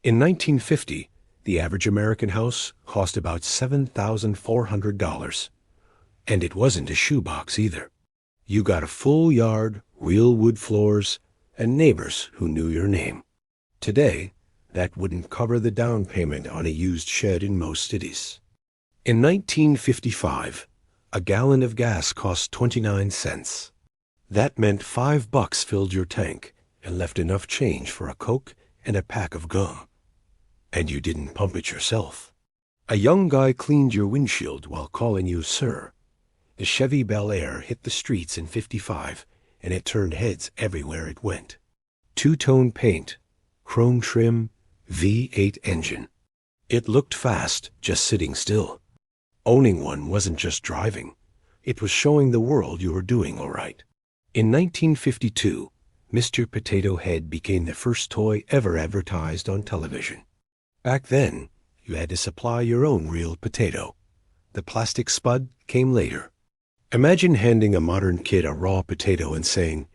In 1950, the average American house cost about $7,400. And it wasn't a shoebox either. You got a full yard, real wood floors, and neighbors who knew your name. Today, that wouldn't cover the down payment on a used shed in most cities. In 1955, a gallon of gas cost 29 cents. That meant $5 filled your tank and left enough change for a Coke and a pack of gum. And you didn't pump it yourself. A young guy cleaned your windshield while calling you sir. The Chevy Bel Air hit the streets in '55, and it turned heads everywhere it went. Two-tone paint, chrome trim, V8 engine. It looked fast, just sitting still. Owning one wasn't just driving. It was showing the world you were doing all right. In 1952, Mr. Potato Head became the first toy ever advertised on television. Back then, you had to supply your own real potato. The plastic spud came later. Imagine handing a modern kid a raw potato and saying,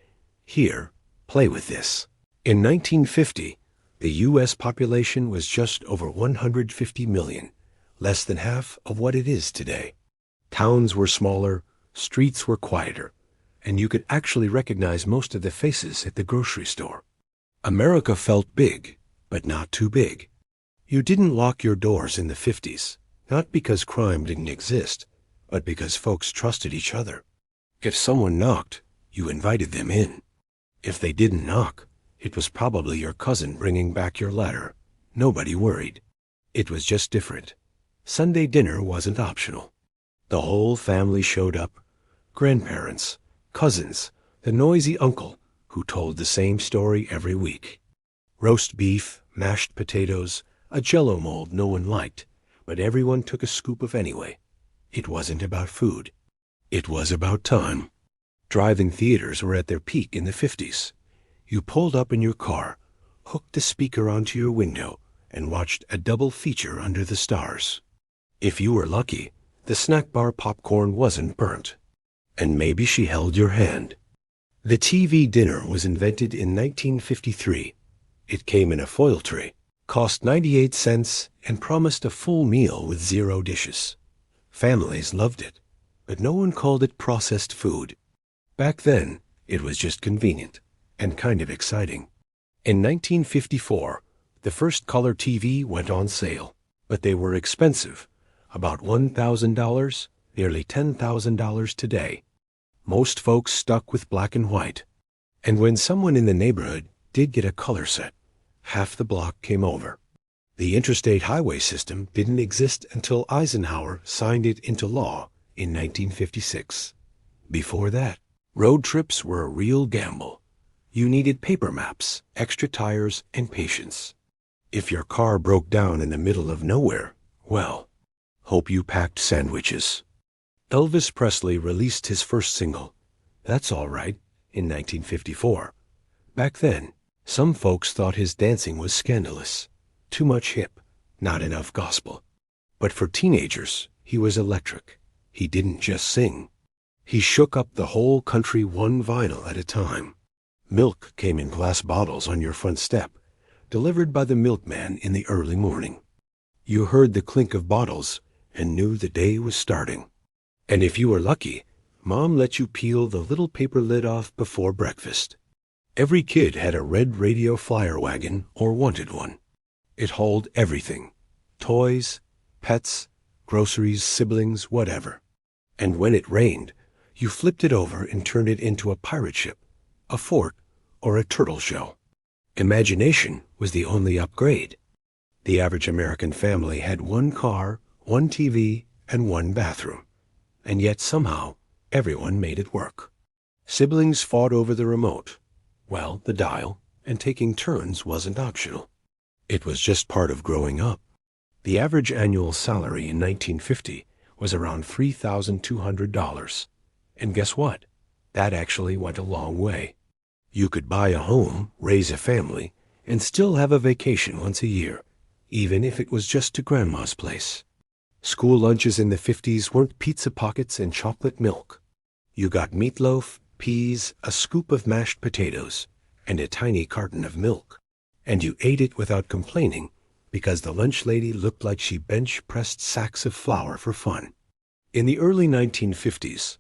"Here, play with this." In 1950, the U.S. population was just over 150 million, less than half of what it is today. Towns were smaller, streets were quieter, and you could actually recognize most of the faces at the grocery store. America felt big, but not too big. You didn't lock your doors in the 50s, not because crime didn't exist, but because folks trusted each other. If someone knocked, you invited them in. If they didn't knock, it was probably your cousin bringing back your ladder. Nobody worried. It was just different. Sunday dinner wasn't optional. The whole family showed up. Grandparents, cousins, the noisy uncle who told the same story every week. Roast beef, mashed potatoes, a Jell-O mold no one liked, but everyone took a scoop of anyway. It wasn't about food. It was about time. Drive-in theaters were at their peak in the 50s. You pulled up in your car, hooked the speaker onto your window, and watched a double feature under the stars. If you were lucky, the snack bar popcorn wasn't burnt. And maybe she held your hand. The TV dinner was invented in 1953. It came in a foil tray, cost 98 cents, and promised a full meal with 0 dishes. Families loved it, but no one called it processed food. Back then, it was just convenient and kind of exciting. In 1954, the first color TV went on sale, but they were expensive, about $1,000, nearly $10,000 today. Most folks stuck with black and white. And when someone in the neighborhood did get a color set, half the block came over. The interstate highway system didn't exist until Eisenhower signed it into law in 1956. Before that, road trips were a real gamble. You needed paper maps, extra tires, and patience. If your car broke down in the middle of nowhere, well, hope you packed sandwiches. Elvis Presley released his first single, "That's All Right," in 1954. Back then, some folks thought his dancing was scandalous. Too much hip, not enough gospel. But for teenagers, he was electric. He didn't just sing. He shook up the whole country one vinyl at a time. Milk came in glass bottles on your front step, delivered by the milkman in the early morning. You heard the clink of bottles and knew the day was starting. And if you were lucky, Mom let you peel the little paper lid off before breakfast. Every kid had a red radio flyer wagon or wanted one. It hauled everything: toys, pets, groceries, siblings, whatever. And when it rained, you flipped it over and turned it into a pirate ship, a fort, or a turtle shell. Imagination was the only upgrade. The average American family had one car, one TV, and one bathroom. And yet somehow, everyone made it work. Siblings fought over the remote. Well, the dial, and taking turns wasn't optional. It was just part of growing up. The average annual salary in 1950 was around $3,200. And guess what? That actually went a long way. You could buy a home, raise a family, and still have a vacation once a year, even if it was just to Grandma's place. School lunches in the 50s weren't pizza pockets and chocolate milk. You got meatloaf, peas, a scoop of mashed potatoes, and a tiny carton of milk. And you ate it without complaining because the lunch lady looked like she bench-pressed sacks of flour for fun. In the early 1950s,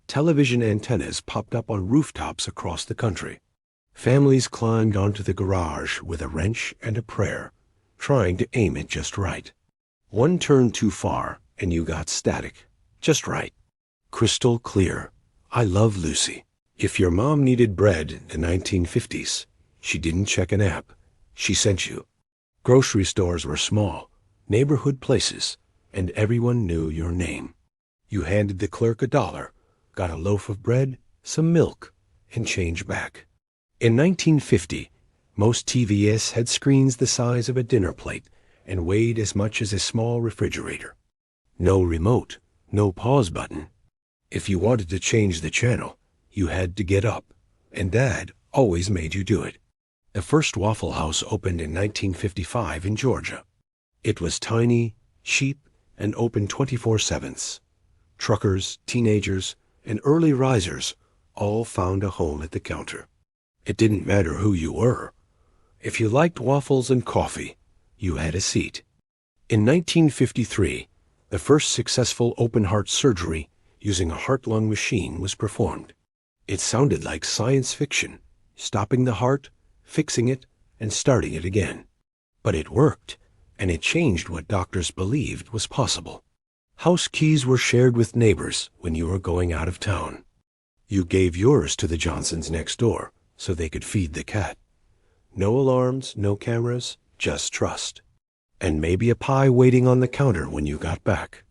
television antennas popped up on rooftops across the country. Families climbed onto the garage with a wrench and a prayer, trying to aim it just right. One turned too far, and you got static. Just right. Crystal clear. I love Lucy. If your mom needed bread in the 1950s, she didn't check an app. She sent you. Grocery stores were small, neighborhood places, and everyone knew your name. You handed the clerk $1, got a loaf of bread, some milk, and change back. In 1950, most TVs had screens the size of a dinner plate and weighed as much as a small refrigerator. No remote, no pause button. If you wanted to change the channel, you had to get up, and Dad always made you do it. The first Waffle House opened in 1955 in Georgia. It was tiny, cheap, and open 24/7. Truckers, teenagers, and early risers all found a home at the counter. It didn't matter who you were. If you liked waffles and coffee, you had a seat. In 1953, the first successful open-heart surgery using a heart-lung machine was performed. It sounded like science fiction, stopping the heart, fixing it, and starting it again. But it worked, and it changed what doctors believed was possible. House keys were shared with neighbors when you were going out of town. You gave yours to the Johnsons next door so they could feed the cat. No alarms, no cameras, just trust. And maybe a pie waiting on the counter when you got back.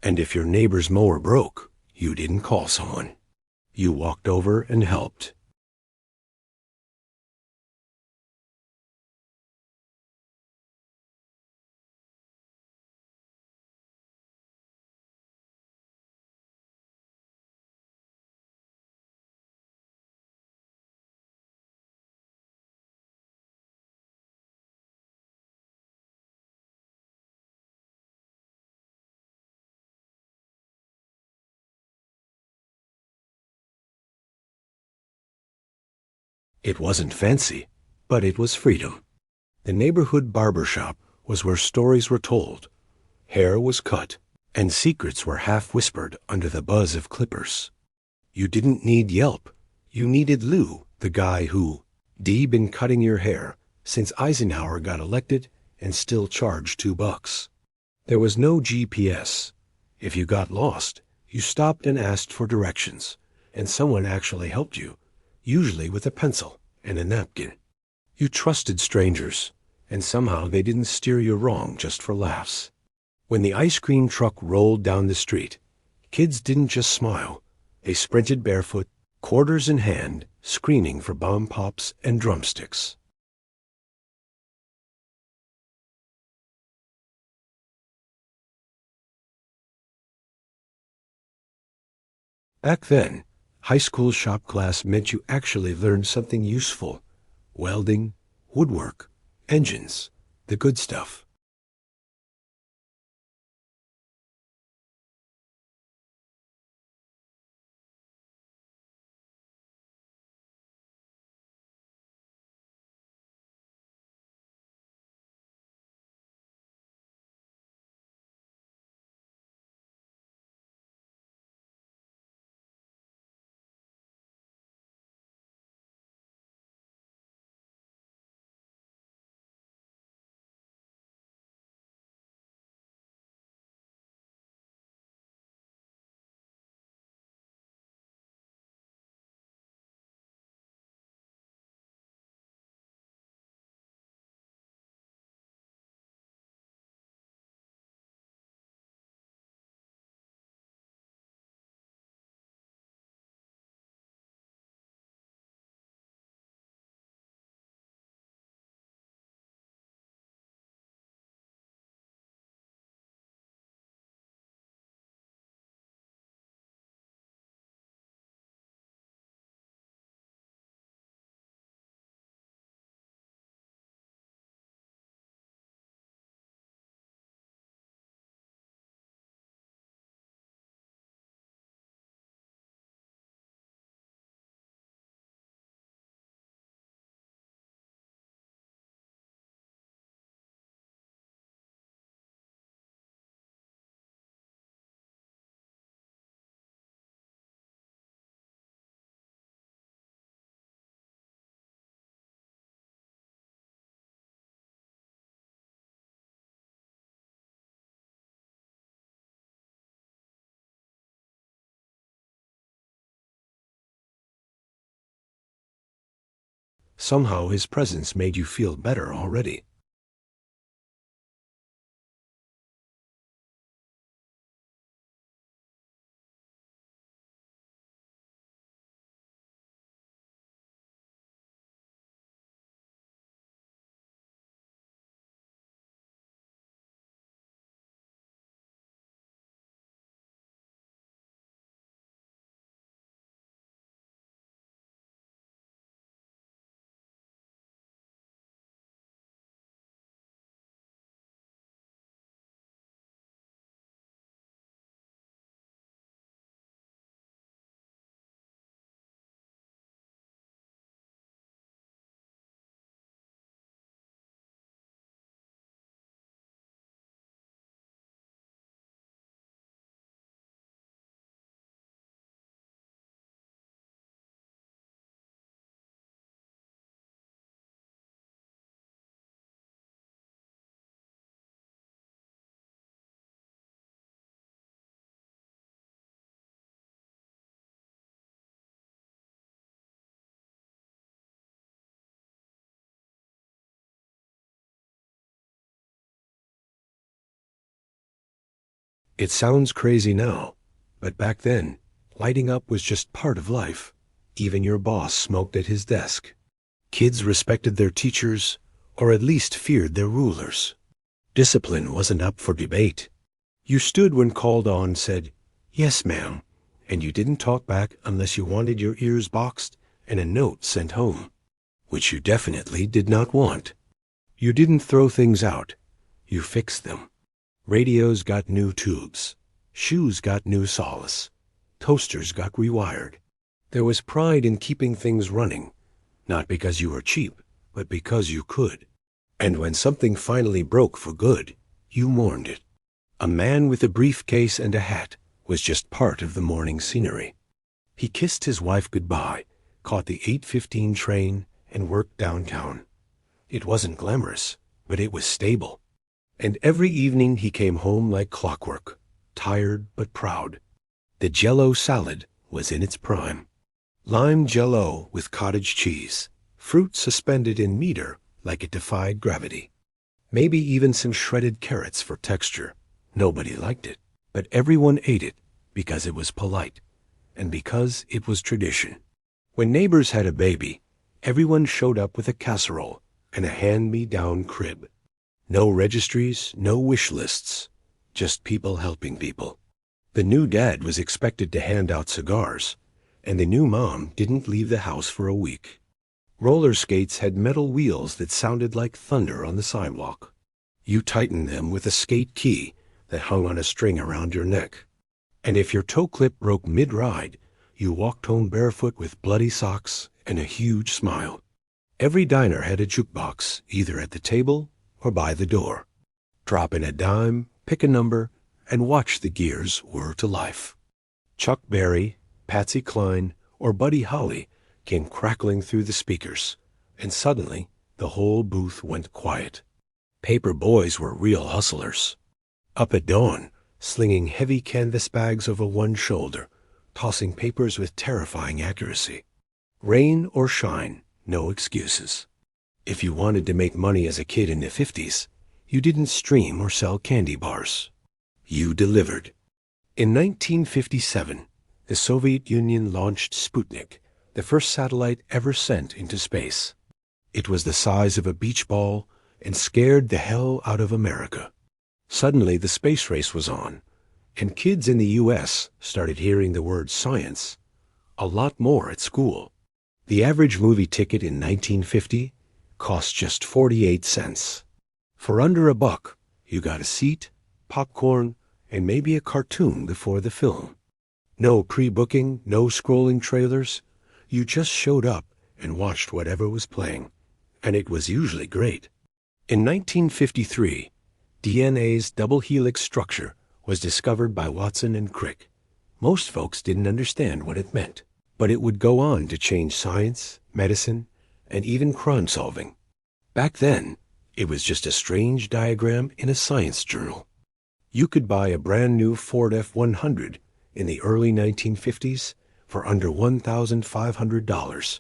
And if your neighbor's mower broke, you didn't call someone. You walked over and helped. It wasn't fancy, but it was freedom. The neighborhood barber shop was where stories were told, hair was cut, and secrets were half whispered under the buzz of clippers. You didn't need Yelp. You needed Lou, the guy who been cutting your hair since Eisenhower got elected and still charged $2. There was no GPS. If you got lost, you stopped and asked for directions, and someone actually helped you, usually with a pencil and a napkin. You trusted strangers, and somehow they didn't steer you wrong just for laughs. When the ice cream truck rolled down the street, kids didn't just smile. They sprinted barefoot, quarters in hand, screaming for bomb pops and drumsticks. Back then, high school shop class meant you actually learned something useful. Welding, woodwork, engines, the good stuff. Somehow his presence made you feel better already. It sounds crazy now, but back then, lighting up was just part of life. Even your boss smoked at his desk. Kids respected their teachers, or at least feared their rulers. Discipline wasn't up for debate. You stood when called on, said, "Yes, ma'am," and you didn't talk back unless you wanted your ears boxed and a note sent home, which you definitely did not want. You didn't throw things out. You fixed them. Radios got new tubes. Shoes got new solace. Toasters got rewired. There was pride in keeping things running, not because you were cheap, but because you could. And when something finally broke for good, you mourned it. A man with a briefcase and a hat was just part of the morning scenery. He kissed his wife goodbye, caught the 8:15 train, and worked downtown. It wasn't glamorous, but it was stable. And every evening he came home like clockwork, tired but proud. The Jell-O salad was in its prime. Lime Jell-O with cottage cheese, fruit suspended in meter like it defied gravity. Maybe even some shredded carrots for texture. Nobody liked it, but everyone ate it because it was polite and because it was tradition. When neighbors had a baby, everyone showed up with a casserole and a hand-me-down crib. No registries, no wish lists, just people helping people. The new dad was expected to hand out cigars, and the new mom didn't leave the house for a week. Roller skates had metal wheels that sounded like thunder on the sidewalk. You tightened them with a skate key that hung on a string around your neck. And if your toe clip broke mid-ride, you walked home barefoot with bloody socks and a huge smile. Every diner had a jukebox, either at the table or by the door. Drop in a dime, pick a number, and watch the gears whir to life. Chuck Berry, Patsy Cline, or Buddy Holly came crackling through the speakers, and suddenly the whole booth went quiet. Paper boys were real hustlers. Up at dawn, slinging heavy canvas bags over one shoulder, tossing papers with terrifying accuracy. Rain or shine, no excuses. If you wanted to make money as a kid in the 50s, you didn't stream or sell candy bars. You delivered. In 1957, the Soviet Union launched Sputnik, the first satellite ever sent into space. It was the size of a beach ball and scared the hell out of America. Suddenly the space race was on, and kids in the U.S. started hearing the word science a lot more at school. The average movie ticket in 1950 cost just 48 cents. For under $1, you got a seat, popcorn, and maybe a cartoon before the film. No pre-booking, no scrolling trailers. You just showed up and watched whatever was playing, and it was usually great. In 1953, DNA's double helix structure was discovered by Watson and Crick. Most folks didn't understand what it meant, but it would go on to change science, medicine, and even crime solving. Back then, it was just a strange diagram in a science journal. You could buy a brand new Ford F-100 in the early 1950s for under $1,500.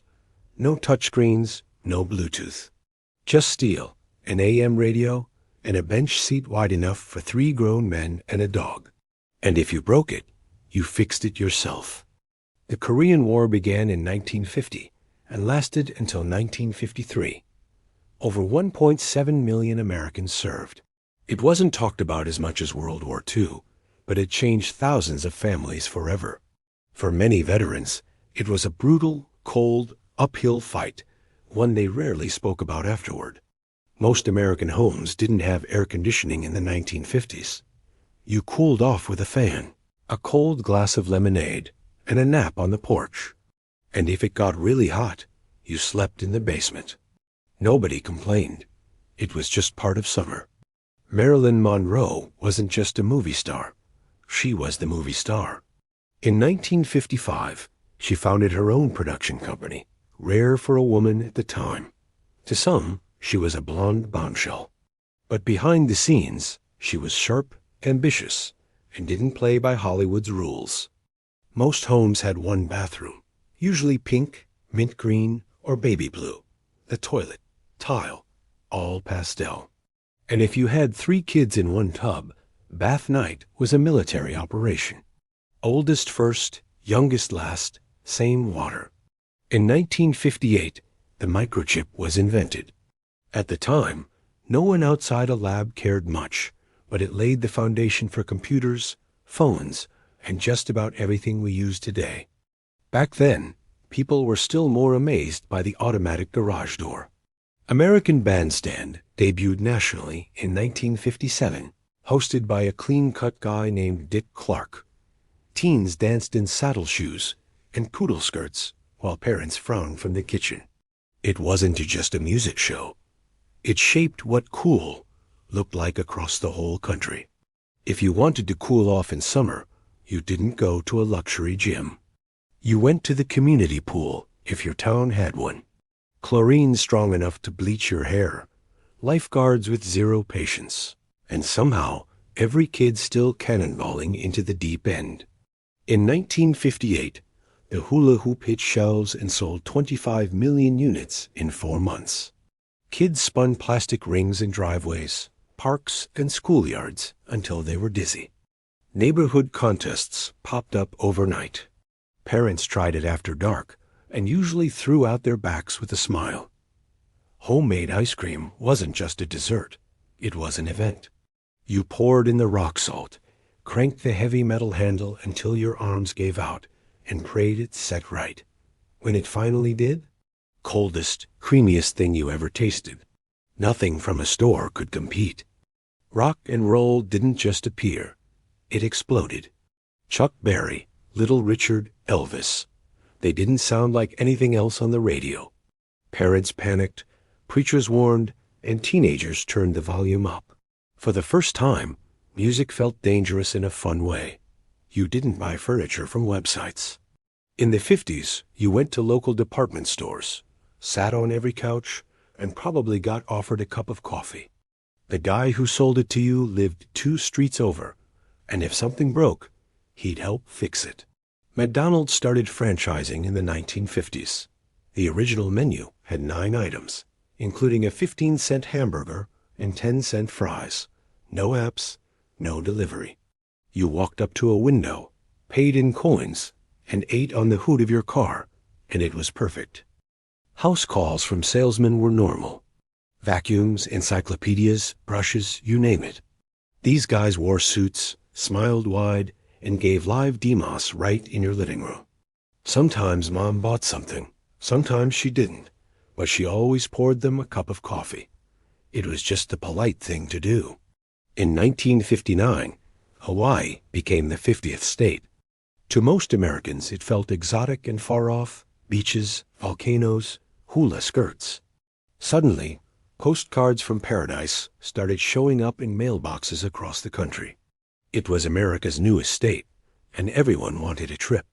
No touchscreens, no Bluetooth. Just steel, an AM radio, and a bench seat wide enough for 3 grown men and a dog. And if you broke it, you fixed it yourself. The Korean War began in 1950 and lasted until 1953. Over 1.7 million Americans served. It wasn't talked about as much as World War II, but it changed thousands of families forever. For many veterans, it was a brutal, cold, uphill fight, one they rarely spoke about afterward. Most American homes didn't have air conditioning in the 1950s. You cooled off with a fan, a cold glass of lemonade, and a nap on the porch. And if it got really hot, you slept in the basement. Nobody complained. It was just part of summer. Marilyn Monroe wasn't just a movie star. She was the movie star. In 1955, she founded her own production company, rare for a woman at the time. To some, she was a blonde bombshell. But behind the scenes, she was sharp, ambitious, and didn't play by Hollywood's rules. Most homes had one bathroom, usually pink, mint green, or baby blue. The toilet, tile, all pastel. And if you had 3 kids in one tub, bath night was a military operation. Oldest first, youngest last, same water. In 1958, the microchip was invented. At the time, no one outside a lab cared much, but it laid the foundation for computers, phones, and just about everything we use today. Back then, people were still more amazed by the automatic garage door. American Bandstand debuted nationally in 1957, hosted by a clean-cut guy named Dick Clark. Teens danced in saddle shoes and poodle skirts while parents frowned from the kitchen. It wasn't just a music show. It shaped what cool looked like across the whole country. If you wanted to cool off in summer, you didn't go to a luxury gym. You went to the community pool if your town had one. Chlorine strong enough to bleach your hair. Lifeguards with zero patience. And somehow, every kid still cannonballing into the deep end. In 1958, the hula hoop hit shelves and sold 25 million units in 4 months. Kids spun plastic rings in driveways, parks, and schoolyards until they were dizzy. Neighborhood contests popped up overnight. Parents tried it after dark and usually threw out their backs with a smile. Homemade ice cream wasn't just a dessert. It was an event. You poured in the rock salt, Cranked the heavy metal handle until your arms gave out, and prayed it set right. When it finally did, coldest, creamiest thing you ever tasted. Nothing from a store could compete. Rock and roll didn't just appear. It exploded. Chuck Berry, Little Richard, Elvis. They didn't sound like anything else on the radio. Parents panicked, preachers warned, and teenagers turned the volume up. For the first time, music felt dangerous in a fun way. You didn't buy furniture from websites. In the 50s, you went to local department stores, sat on every couch, and probably got offered a cup of coffee. The guy who sold it to you lived 2 streets over, and if something broke, he'd help fix it. McDonald's started franchising in the 1950s. The original menu had 9 items, including a 15-cent hamburger and 10-cent fries. No apps, no delivery. You walked up to a window, paid in coins, and ate on the hood of your car, and it was perfect. House calls from salesmen were normal. Vacuums, encyclopedias, brushes, you name it. These guys wore suits, smiled wide, and gave live demos right in your living room. Sometimes Mom bought something, sometimes she didn't, but she always poured them a cup of coffee. It was just the polite thing to do. In 1959, Hawaii became the 50th state. To most Americans, it felt exotic and far off, beaches, volcanoes, hula skirts. Suddenly, postcards from paradise started showing up in mailboxes across the country. It was America's newest state, and everyone wanted a trip.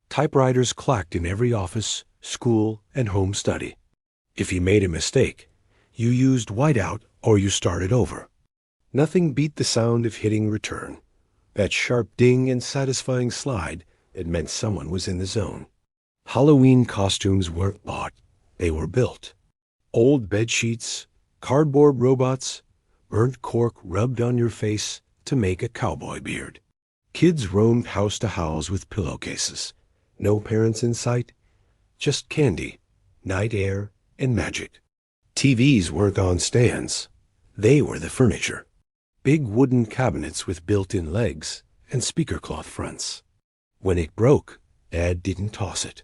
Typewriters clacked in every office, school, and home study. If you made a mistake, you used whiteout or you started over. Nothing beat the sound of hitting return. That sharp ding and satisfying slide, it meant someone was in the zone. Halloween costumes weren't bought, they were built. Old bed sheets, cardboard robots, burnt cork rubbed on your face to make a cowboy beard. Kids roamed house to house with pillowcases. No parents in sight, just candy, night air, and magic. TVs weren't on stands. They were the furniture. Big wooden cabinets with built-in legs and speaker cloth fronts. When it broke, Dad didn't toss it.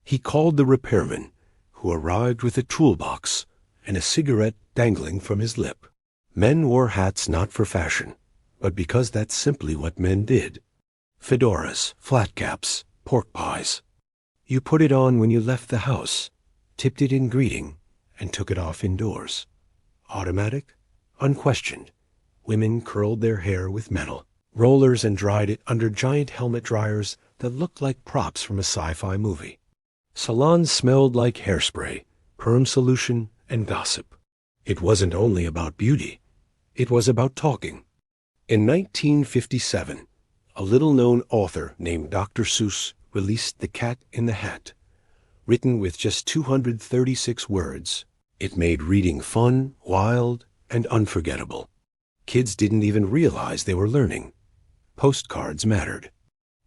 He called the repairman, who arrived with a toolbox and a cigarette dangling from his lip. Men wore hats not for fashion, but because that's simply what men did. Fedoras, flat caps, pork pies. You put it on when you left the house, tipped it in greeting, and took it off indoors. Automatic, unquestioned. Women curled their hair with metal rollers and dried it under giant helmet dryers that looked like props from a sci-fi movie. Salons smelled like hairspray, perm solution, and gossip. It wasn't only about beauty. It was about talking. In 1957, a little-known author named Dr. Seuss released The Cat in the Hat. Written with just 236 words, it made reading fun, wild, and unforgettable. Kids didn't even realize they were learning. Postcards mattered.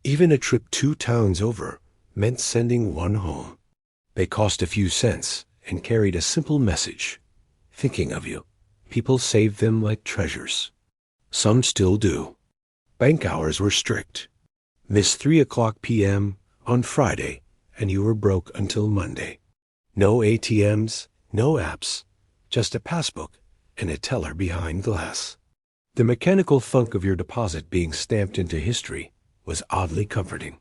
Even a trip 2 towns over meant sending one home. They cost a few cents and carried a simple message. Thinking of you. People saved them like treasures. Some still do. Bank hours were strict. Miss 3:00 p.m. on Friday, and you were broke until Monday. No ATMs, no apps, just a passbook and a teller behind glass. The mechanical thunk of your deposit being stamped into history was oddly comforting.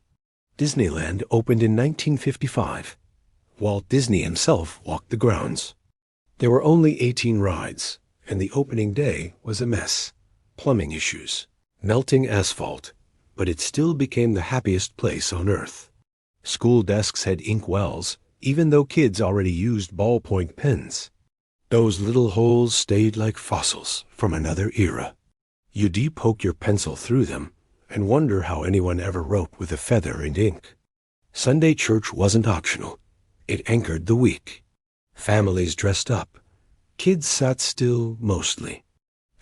Disneyland opened in 1955. Walt Disney himself walked the grounds. There were only 18 rides, and the opening day was a mess. Plumbing issues, melting asphalt, but it still became the happiest place on earth. School desks had ink wells, even though kids already used ballpoint pens. Those little holes stayed like fossils from another era. You deep-poke your pencil through them and wonder how anyone ever wrote with a feather and ink. Sunday church wasn't optional. It anchored the week. Families dressed up. Kids sat still mostly.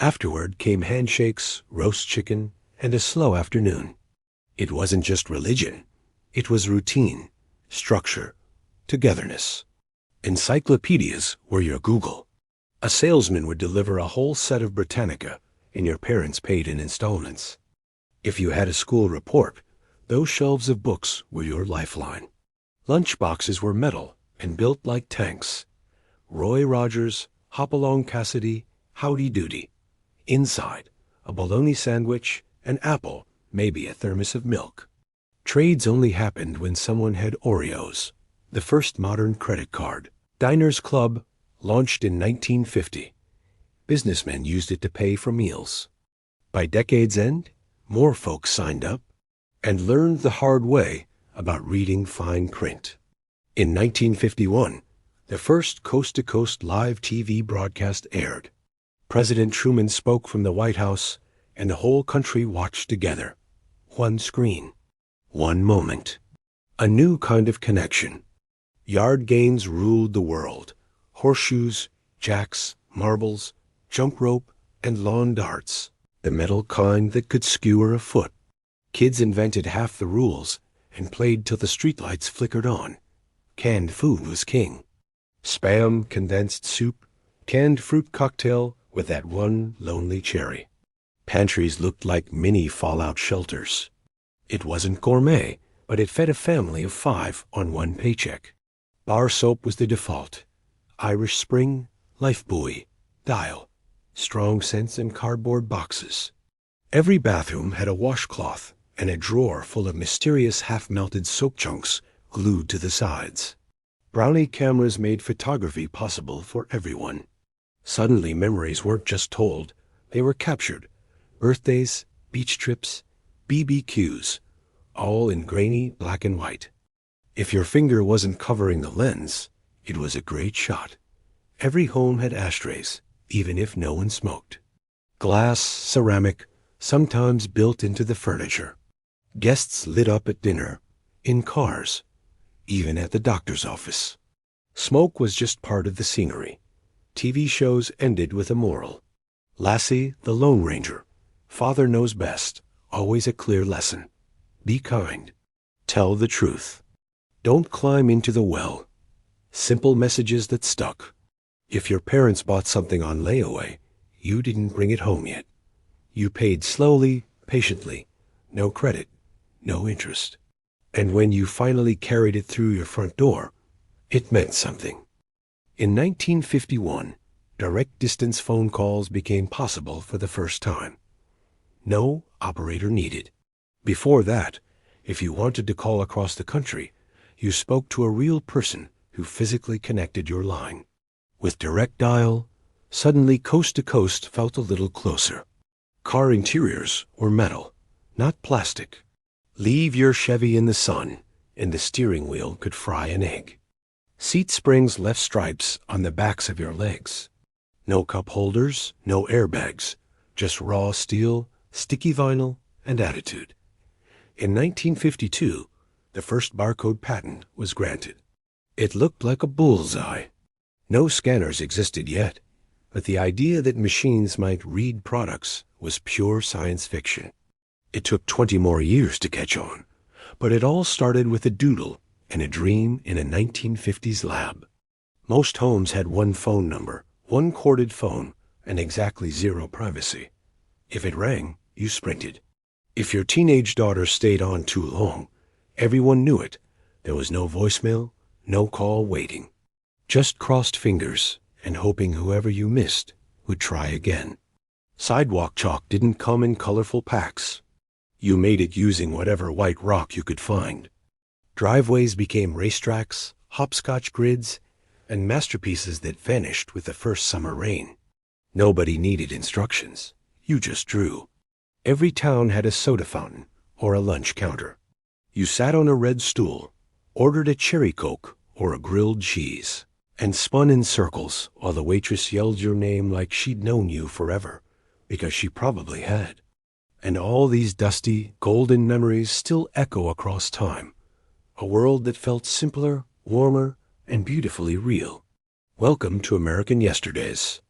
Afterward came handshakes, roast chicken, and a slow afternoon. It wasn't just religion. It was routine, structure, togetherness. Encyclopedias were your Google. A salesman would deliver a whole set of Britannica, and your parents paid in installments. If you had a school report, those shelves of books were your lifeline. Lunch boxes were metal and built like tanks. Roy Rogers, Hopalong Cassidy, Howdy Doody. Inside, a bologna sandwich, an apple, maybe a thermos of milk. Trades only happened when someone had Oreos, the first modern credit card. Diners Club, launched in 1950. Businessmen used it to pay for meals. By decade's end, more folks signed up and learned the hard way about reading fine print. In 1951, the first coast-to-coast live TV broadcast aired. President Truman spoke from the White House, and the whole country watched together. One screen. One moment. A new kind of connection. Yard games ruled the world. Horseshoes, jacks, marbles, jump rope, and lawn darts. The metal kind that could skewer a foot. Kids invented half the rules and played till the streetlights flickered on. Canned food was king. Spam, condensed soup, canned fruit cocktail with that one lonely cherry. Pantries looked like mini fallout shelters. It wasn't gourmet, but it fed a family of 5 on one paycheck. Bar soap was the default. Irish Spring, Lifebuoy, Dial, strong scents in cardboard boxes. Every bathroom had a washcloth and a drawer full of mysterious half-melted soap chunks glued to the sides. Brownie cameras made photography possible for everyone. Suddenly memories weren't just told, they were captured. Birthdays, beach trips, BBQs, all in grainy black and white. If your finger wasn't covering the lens, it was a great shot. Every home had ashtrays, even if no one smoked. Glass, ceramic, sometimes built into the furniture. Guests lit up at dinner, in cars, even at the doctor's office. Smoke was just part of the scenery. TV shows ended with a moral. Lassie, the Lone Ranger. Father knows best, always a clear lesson. Be kind. Tell the truth. Don't climb into the well. Simple messages that stuck. If your parents bought something on layaway, you didn't bring it home yet. You paid slowly, patiently. No credit, no interest. And when you finally carried it through your front door, it meant something. In 1951, direct distance phone calls became possible for the first time. No operator needed. Before that, if you wanted to call across the country, you spoke to a real person who physically connected your line. With direct dial, suddenly coast to coast felt a little closer. Car interiors were metal, not plastic. Leave your Chevy in the sun, and the steering wheel could fry an egg. Seat springs left stripes on the backs of your legs. No cup holders, no airbags, just raw steel, sticky vinyl, and attitude. In 1952, the first barcode patent was granted. It looked like a bullseye. No scanners existed yet, but the idea that machines might read products was pure science fiction. It took 20 more years to catch on, but it all started with a doodle and a dream in a 1950s lab. Most homes had one phone number, one corded phone, and exactly 0 privacy. If it rang, you sprinted. If your teenage daughter stayed on too long, everyone knew it. There was no voicemail, no call waiting. Just crossed fingers and hoping whoever you missed would try again. Sidewalk chalk didn't come in colorful packs. You made it using whatever white rock you could find. Driveways became racetracks, hopscotch grids, and masterpieces that vanished with the first summer rain. Nobody needed instructions. You just drew. Every town had a soda fountain or a lunch counter. You sat on a red stool, ordered a cherry Coke or a grilled cheese, and spun in circles while the waitress yelled your name like she'd known you forever, because she probably had. And all these dusty, golden memories still echo across time. A world that felt simpler, warmer, and beautifully real. Welcome to American Yesterdays.